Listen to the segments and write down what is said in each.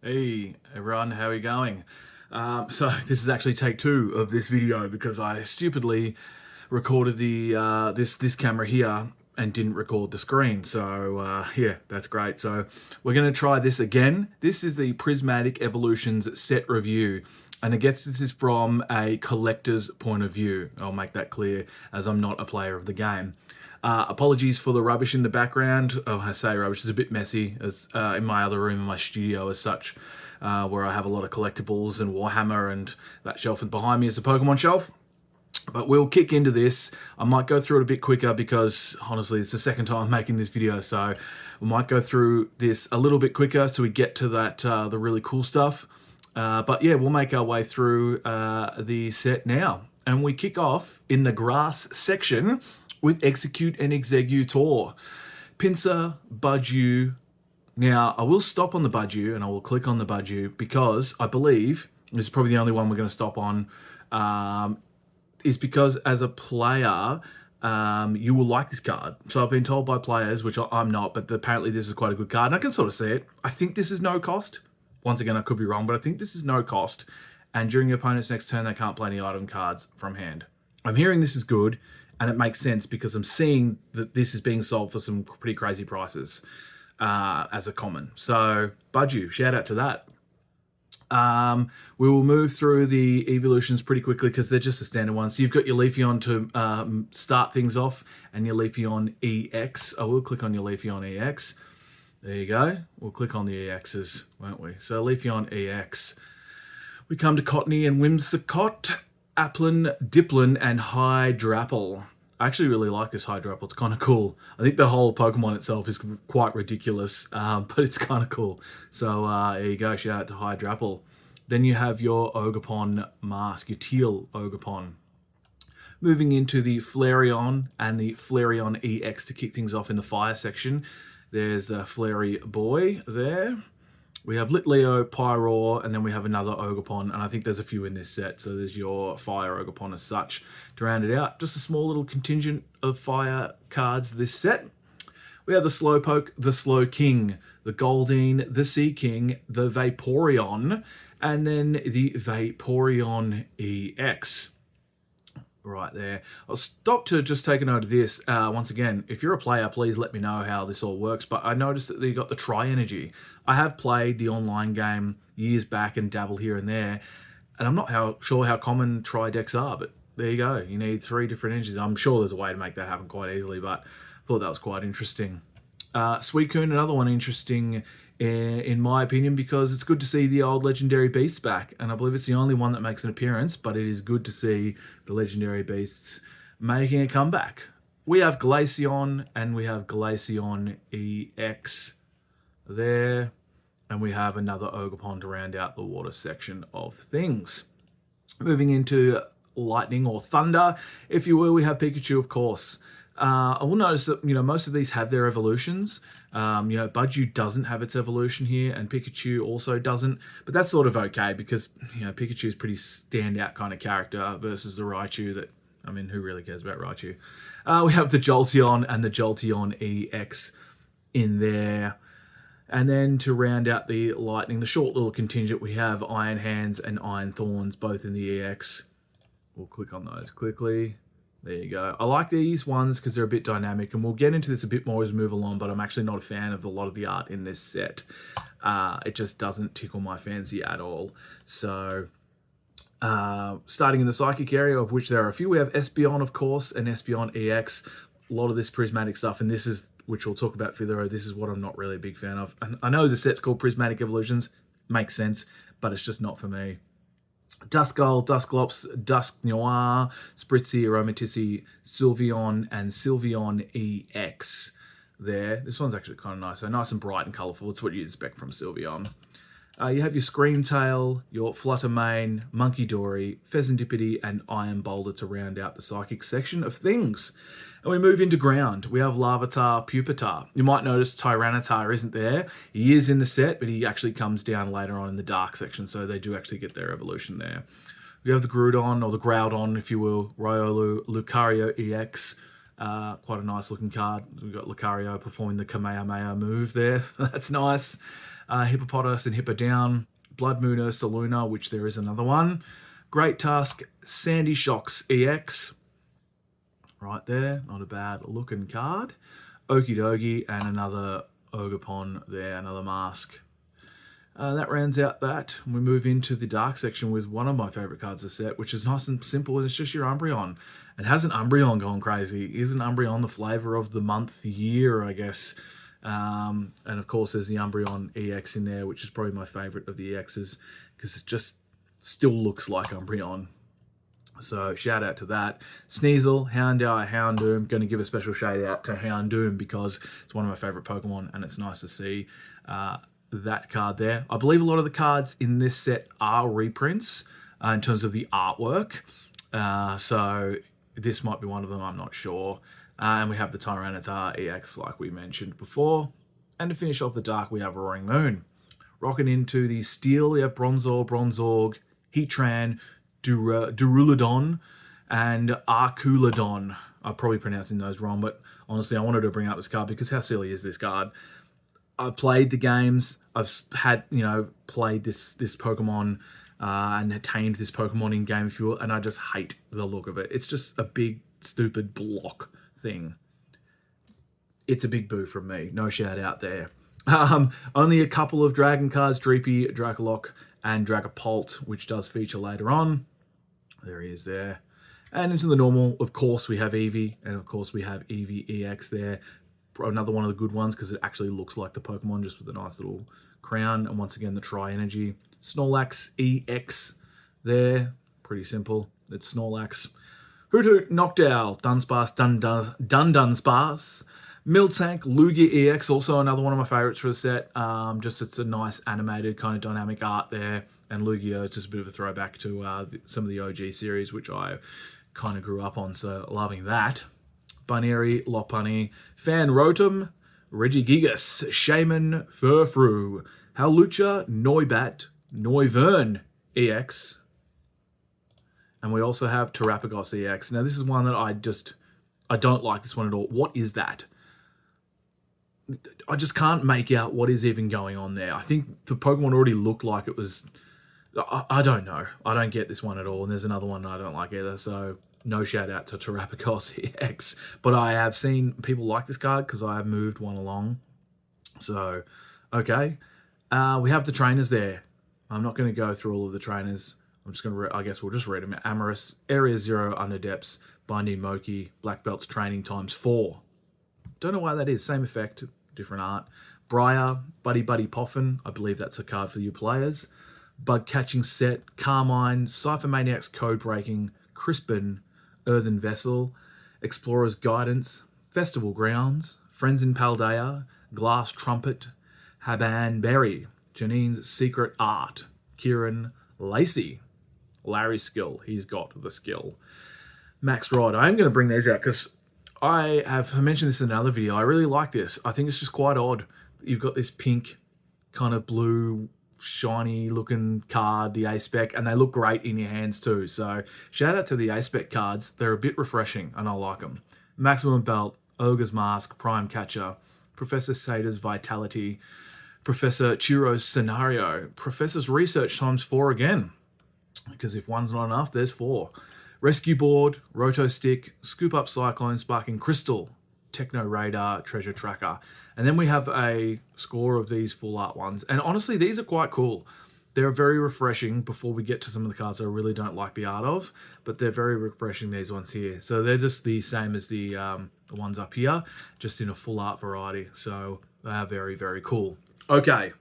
Hey everyone, how are you going? So this is actually take two of this video because I stupidly recorded the this camera here and didn't record the screen. So yeah, that's great. So we're going to try this again. This is the Prismatic Evolutions set review. And I guess this is from a collector's point of view. I'll make that clear as I'm not a player of the game. Apologies for the rubbish in the background. Oh, I say rubbish, it's a bit messy as in my other room in my studio as such, where I have a lot of collectibles and Warhammer, and that shelf behind me is the Pokemon shelf. But we'll kick into this. I might go through it a bit quicker because honestly it's the second time I'm making this video, so we might go through this a little bit quicker so we get to that the really cool stuff. But yeah, we'll make our way through the set now. And we kick off in the grass section with Execute and Executor. Pinsir, Budgie. Now, I will stop on the Budgie and I will click on the Budgie because I believe, this is probably the only one we're going to stop on, is because as a player, you will like this card. So I've been told by players, which I'm not, but apparently this is quite a good card. And I can sort of see it. I think this is no cost. Once again, I could be wrong, but I think this is no cost. And during your opponent's next turn, they can't play any item cards from hand. I'm hearing this is good, and it makes sense because I'm seeing that this is being sold for some pretty crazy prices as a common. So, Budgie, shout out to that. We will move through the evolutions pretty quickly because they're just the standard ones. So you've got your Leafeon to start things off, and your Leafeon EX. I will click on your Leafeon EX. There you go. We'll click on the EXs, won't we? So Leafeon EX. We come to Cottony and Whimsicott, Applin, Diplin, and Hydrapple. I actually really like this Hydrapple. It's kind of cool. I think the whole Pokemon itself is quite ridiculous, but it's kind of cool. So there you go. Shout out to Hydrapple. Then you have your Ogerpon mask, your teal Ogerpon. Moving into the Flareon and the Flareon EX to kick things off in the fire section. There's the Flary Boy there. We have Litleo, Pyroar, and then we have another Ogerpon, and I think there's a few in this set, so there's your Fire Ogerpon as such. To round it out, just a small little contingent of fire cards this set. We have the Slowpoke, the Slowking, the Goldeen, the Sea King, the Vaporeon, and then the Vaporeon EX. Right there. I'll stop to just take a note of this. Once again, if you're a player, please let me know how this all works. But I noticed that you got the Tri-Energy. I have played the online game years back and dabble here and there. And I'm not sure how common Tri decks are, but there you go. You need 3 different energies. I'm sure there's a way to make that happen quite easily, but I thought that was quite interesting. Suicune, another one interesting in my opinion, because it's good to see the old legendary beasts back, and I believe it's the only one that makes an appearance, but it is good to see the legendary beasts making a comeback. We have Glaceon and we have Glaceon EX there, and we have another Ogerpon to round out the water section of things. Moving into lightning or thunder, if you will, we have Pikachu, of course. I will notice that most of these have their evolutions. Budgie doesn't have its evolution here, and Pikachu also doesn't. But that's sort of okay because Pikachu is pretty standout kind of character versus the Raichu. Who really cares about Raichu? We have the Jolteon and the Jolteon EX in there. And then to round out the lightning, the short little contingent, we have Iron Hands and Iron Thorns, both in the EX. We'll click on those quickly. There you go. I like these ones because they're a bit dynamic, and we'll get into this a bit more as we move along, but I'm actually not a fan of a lot of the art in this set. It just doesn't tickle my fancy at all. So, starting in the Psychic area, of which there are a few, we have Espeon, of course, and Espeon EX. A lot of this prismatic stuff, and this is, which we'll talk about further, this is what I'm not really a big fan of. And I know the set's called Prismatic Evolutions, makes sense, but it's just not for me. Duskull, Dusclops, Dusk Noir, Spritzy, Aromatisse, Sylveon, and Sylveon EX there. This one's actually kind of nice. So nice and bright and colourful. It's what you'd expect from Sylveon. You have your Screamtail, your Fluttermane, Monkey Dory, Pheasantipity, and Iron Boulder to round out the Psychic section of things. And we move into ground. We have Larvitar, Pupitar. You might notice Tyranitar isn't there. He is in the set, but he actually comes down later on in the dark section, so they do actually get their evolution there. We have the Groudon, or the Groudon, if you will, Riolu, Lucario EX. Quite a nice looking card. We've got Lucario performing the Kamehameha move there. That's nice. Hippopotas and Hippodown, Blood Moon Ursaluna, which there is another one, Great Tusk, Sandy Shocks EX, right there, not a bad looking card, Okie Dokie, and another Ogerpon there, another mask. That rounds out that. We move into the dark section with one of my favourite cards of the set, which is nice and simple, and it's just your Umbreon. And hasn't Umbreon gone crazy? Isn't Umbreon the flavour of the month, year, I guess? And of course, there's the Umbreon EX in there, which is probably my favourite of the EXs, because it just still looks like Umbreon. So shout out to that. Sneasel, Houndour, Houndoom. Going to give a special shout out to Houndoom because it's one of my favourite Pokemon, and it's nice to see that card there. I believe a lot of the cards in this set are reprints in terms of the artwork. So this might be one of them, I'm not sure. And we have the Tyranitar EX like we mentioned before. And to finish off the dark, we have Roaring Moon. Rocking into the steel, we have Bronzor, Bronzorg, Heatran, Duraludon, and Arculodon. I'm probably pronouncing those wrong, but honestly, I wanted to bring up this card because how silly is this card? I've played the games. I've had, played this Pokemon and attained this Pokemon in Game Fuel, and I just hate the look of it. It's just a big, stupid block thing. It's a big boo from me. No shout out there. Only a couple of Dragon cards, Dreepy, Dracolock, and Dragapult, which does feature later on. There he is there. And into the normal, of course, we have Eevee, and of course we have Eevee EX there. Another one of the good ones because it actually looks like the Pokemon just with a nice little crown. And once again, the Tri-Energy. Snorlax EX there. Pretty simple. It's Snorlax. Hoot Hoot, Noctowl, Dunsparce, Dunsparce. Miltank, Lugia EX, also another one of my favourites for the set. Just it's a nice animated kind of dynamic art there. And Lugia is just a bit of a throwback to some of the OG series, which I kind of grew up on, so loving that. Bunnery, Lopunny, Fanrotom, Regigigas, Shaman, Furfrou, Howlucha, Noibat, Noivern EX. And we also have Terrapagos EX. Now this is one that I don't like this one at all. What is that? I just can't make out what is even going on there. I think the Pokemon already looked like it was... I don't know. I don't get this one at all. And there's another one I don't like either. So no shout out to Terrapagos EX. But I have seen people like this card because I have moved one along. So, okay. We have the trainers there. I'm not going to go through all of the trainers. I'm just going to, I guess we'll just read them. Amorous, Area 0, Underdepths, Binding Moki, Black Belts Training ×4. Don't know why that is. Same effect, different art. Briar, Buddy Buddy Poffin. I believe that's a card for you players. Bug Catching Set, Carmine, Cypher Maniac's Code Breaking, Crispin, Earthen Vessel, Explorer's Guidance, Festival Grounds, Friends in Paldea, Glass Trumpet, Haban Berry, Janine's Secret Art, Kieran Lacey, Larry's skill. He's got the skill. Max Rod. I am going to bring these out because I have mentioned this in another video. I really like this. I think it's just quite odd. You've got this pink, kind of blue, shiny looking card, the A-Spec, and they look great in your hands too. So shout out to the A-Spec cards. They're a bit refreshing and I like them. Maximum Belt, Ogre's Mask, Prime Catcher, Professor Sada's Vitality, Professor Chiro's Scenario, Professor's Research ×4 again. Because if one's not enough, there's 4. Rescue Board, Roto Stick, Scoop Up Cyclone, Sparking Crystal, Techno Radar, Treasure Tracker. And then we have a score of these full art ones. And honestly, these are quite cool. They're very refreshing before we get to some of the cards I really don't like the art of, but they're very refreshing, these ones here. So they're just the same as the ones up here, just in a full art variety. So they are very, very cool. Okay.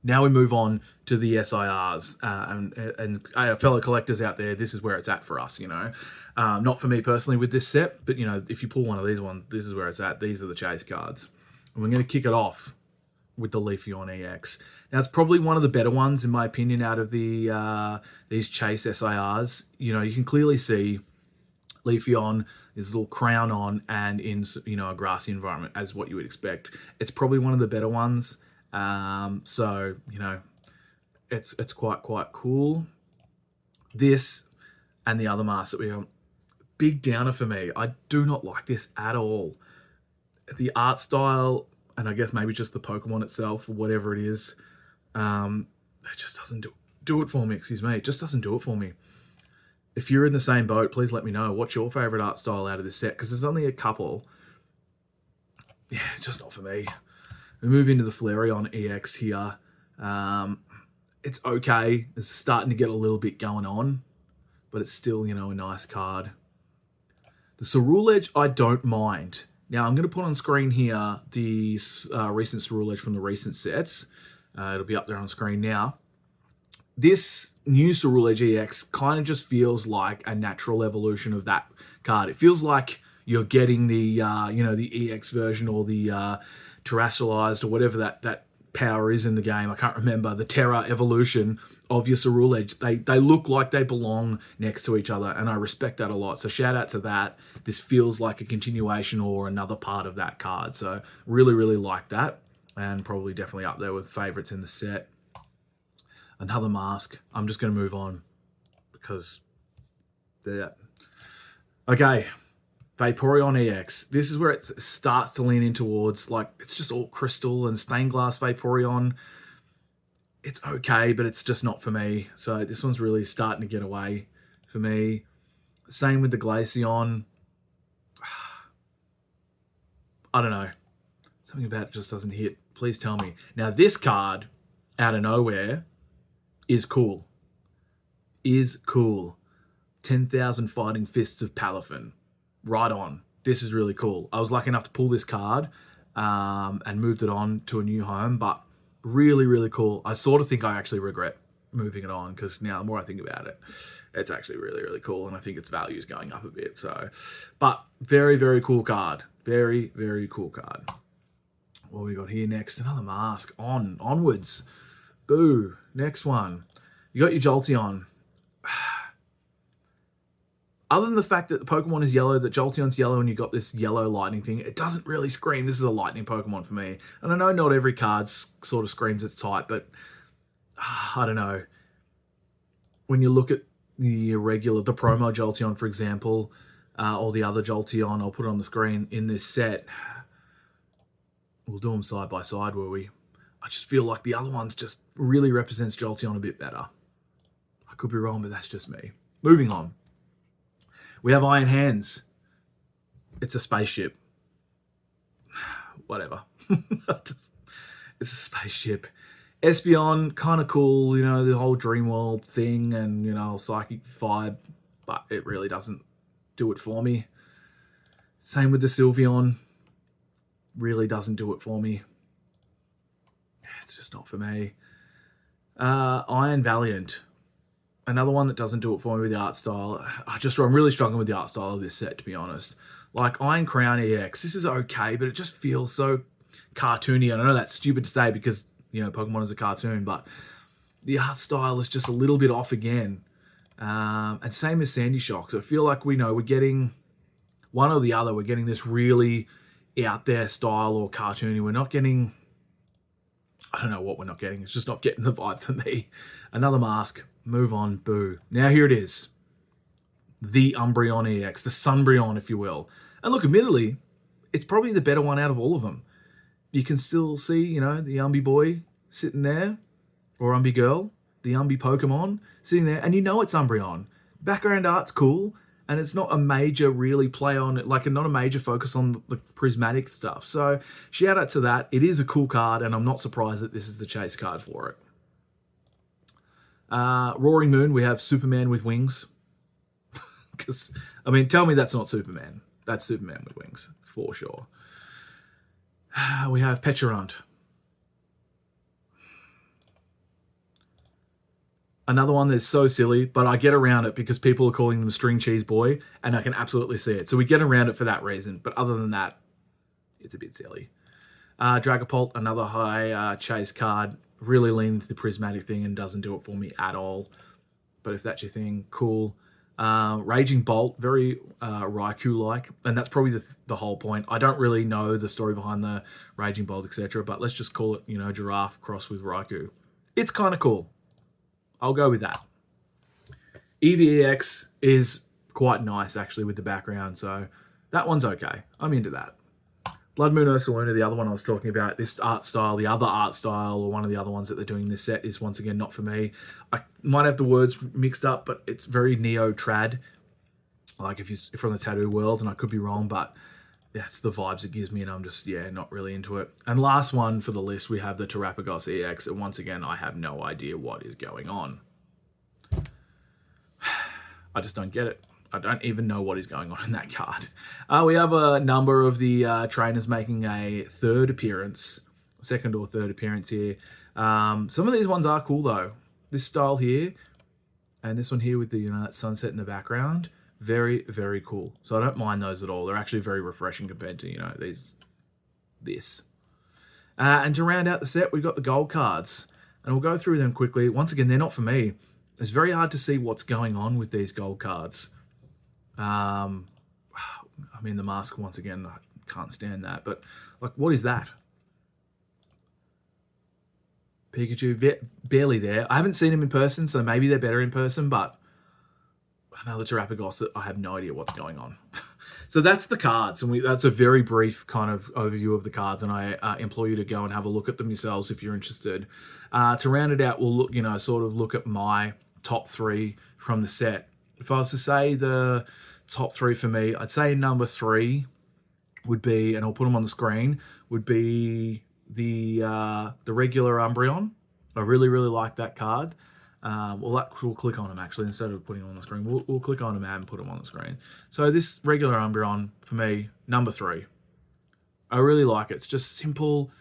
Now we move on to the SIRs and fellow collectors out there. This is where it's at for us, Not for me personally with this set, but if you pull one of these ones, this is where it's at. These are the chase cards, and we're going to kick it off with the Leafeon EX. Now it's probably one of the better ones in my opinion out of the these chase SIRs. You can clearly see Leafeon, his little crown on, and in a grassy environment as what you would expect. It's probably one of the better ones. So it's quite cool. This and the other mask that we have, big downer for me. I do not like this at all. The art style and I guess maybe just the Pokemon itself or whatever it is, it just doesn't do it for me. Excuse me, it just doesn't do it for me. If you're in the same boat, please let me know. What's your favorite art style out of this set? Because there's only a couple. Yeah, just not for me. We move into the Flareon EX here. It's okay. It's starting to get a little bit going on, but it's still, you know, a nice card. The Cerule Edge, I don't mind. Now, I'm going to put on screen here the recent Cerule Edge from the recent sets. It'll be up there on screen now. This new Cerule Edge EX kind of just feels like a natural evolution of that card. It feels like you're getting the, you know, the EX version or the terrestrialized or whatever that power is in the game. I can't remember. The Terra evolution of your Cerule Edge. They look like they belong next to each other, and I respect that a lot. So shout out to that. This feels like a continuation or another part of that card. So really, really like that, and probably definitely up there with favorites in the set. Another mask. I'm just going to move on because there. Okay. Vaporeon EX. This is where it starts to lean in towards, like, it's just all crystal and stained glass Vaporeon. It's okay, but it's just not for me. So this one's really starting to get away for me. Same with the Glaceon. I don't know. Something about it just doesn't hit. Please tell me. Now, this card, out of nowhere, is cool. Is cool. 10,000 Fighting Fists of Palafin. Right on. This is really cool. I was lucky enough to pull this card and moved it on to a new home, but really, really cool. I sort of think I actually regret moving it on because now the more I think about it, it's actually really, really cool, and I think its value is going up a bit. So, but very, very cool card. Very, very cool card. What we got here next? Another mask. Onwards. Boo. Next one. You got your Jolteon. Other than the fact that the Pokemon is yellow, that Jolteon's yellow, and you got this yellow lightning thing, it doesn't really scream this is a lightning Pokemon for me. And I know not every card sort of screams its type, but I don't know. When you look at the promo Jolteon, for example, or the other Jolteon, I'll put it on the screen in this set. We'll do them side by side, will we? I just feel like the other ones just really represents Jolteon a bit better. I could be wrong, but that's just me. Moving on. We have Iron Hands. It's a spaceship. Whatever. It's a spaceship. Espeon, kind of cool, you know, the whole Dream World thing and, you know, psychic vibe, but it really doesn't do it for me. Same with the Sylveon. Really doesn't do it for me. It's just not for me. Iron Valiant. Another one that doesn't do it for me with the art style. I'm really struggling with the art style of this set, to be honest. Like Iron Crown EX, this is okay, but it just feels so cartoony. And I know that's stupid to say because, you know, Pokemon is a cartoon, but the art style is just a little bit off again. And same as Sandy Shock. So I feel like we're getting one or the other. We're getting this really out there style or cartoony. We're not getting, I don't know what we're not getting. It's just not getting the vibe for me. Another mask. Move on. Boo. Now here it is. The Umbreon EX. The Sunbreon, if you will. And look, admittedly, it's probably the better one out of all of them. You can still see, you know, the Umby boy sitting there. Or Umby girl. The Umby Pokemon sitting there. And you know it's Umbreon. Background art's cool. And it's not a major really play on it. Like, not a major focus on the prismatic stuff. So, shout out to that. It is a cool card. And I'm not surprised that this is the chase card for it. Roaring Moon, we have Superman with wings. Because, I mean, tell me that's not Superman. That's Superman with wings, for sure. We have Pecharunt. Another one that's so silly, but I get around it because people are calling them String Cheese Boy, and I can absolutely see it. So we get around it for that reason. But other than that, it's a bit silly. Dragapult, another high chase card. Really lean into the prismatic thing and doesn't do it for me at all. But if that's your thing, cool. Raging Bolt, very Raikou-like. And that's probably the whole point. I don't really know the story behind the Raging Bolt, etc. But let's just call it, you know, giraffe crossed with Raikou. It's kind of cool. I'll go with that. EVEX is quite nice, actually, with the background. So that one's okay. I'm into that. Blood Moon Ursaluna, the other one I was talking about, this art style, the other art style, or one of the other ones that they're doing in this set is once again not for me. I might have the words mixed up, but it's very neo-trad, like if you're from the tattoo world, and I could be wrong, but that's the vibes it gives me, and I'm just, yeah, not really into it. And last one for the list, we have the Terapagos EX, and once again, I have no idea what is going on. I just don't get it. I don't even know what is going on in that card. We have a number of the trainers making a second or third appearance here. Some of these ones are cool though. This style here, and this one here with the that sunset in the background, very, very cool. So I don't mind those at all. They're actually very refreshing compared to this. And to round out the set, we've got the gold cards, and we'll go through them quickly. Once again, they're not for me. It's very hard to see what's going on with these gold cards. I mean, the mask, once again, I can't stand that. But, like, what is that? Pikachu, barely there. I haven't seen him in person, so maybe they're better in person, but another Terapagos, I have no idea what's going on. So that's the cards, and that's a very brief kind of overview of the cards, and I implore you to go and have a look at them yourselves if you're interested. To round it out, we'll look, sort of look at my top 3 from the set. If I was to say the top 3 for me, I'd say number 3 would be, and I'll put them on the screen, would be the regular Umbreon. I really, really like that card. We'll click on them actually instead of putting them on the screen. We'll click on them and put them on the screen. So this regular Umbreon, for me, number 3. I really like it. It's just simple.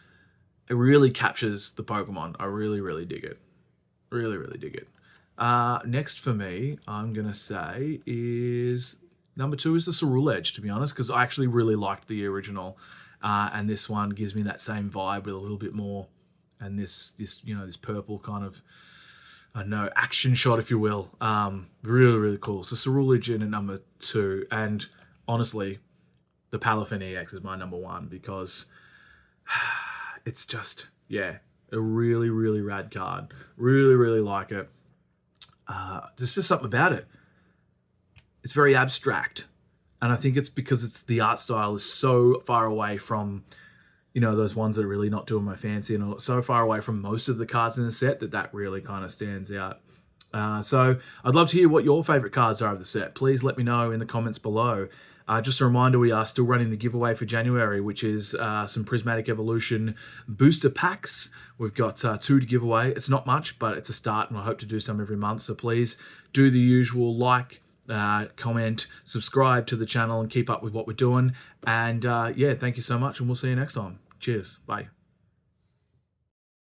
It really captures the Pokemon. I really, really dig it. Really, really dig it. Next for me, I'm going to say is number 2 is the Ceruledge, to be honest, because I actually really liked the original. And this one gives me that same vibe with a little bit more. And this purple kind of, I don't know, action shot, if you will. Really, really cool. So Ceruledge in at number 2. And honestly, the Palafin EX is my number 1 because it's just, yeah, a really, really rad card. Really, really like it. There's just something about it. It's very abstract. And I think it's because the art style is so far away from, those ones that are really not doing my fancy, and so far away from most of the cards in the set that really kind of stands out. So I'd love to hear what your favorite cards are of the set. Please let me know in the comments below. Just a reminder, we are still running the giveaway for January, which is some Prismatic Evolution booster packs. We've got 2 to give away. It's not much, but it's a start, and I hope to do some every month. So please do the usual, like, comment, subscribe to the channel, and keep up with what we're doing. And yeah, thank you so much, and we'll see you next time. Cheers. Bye.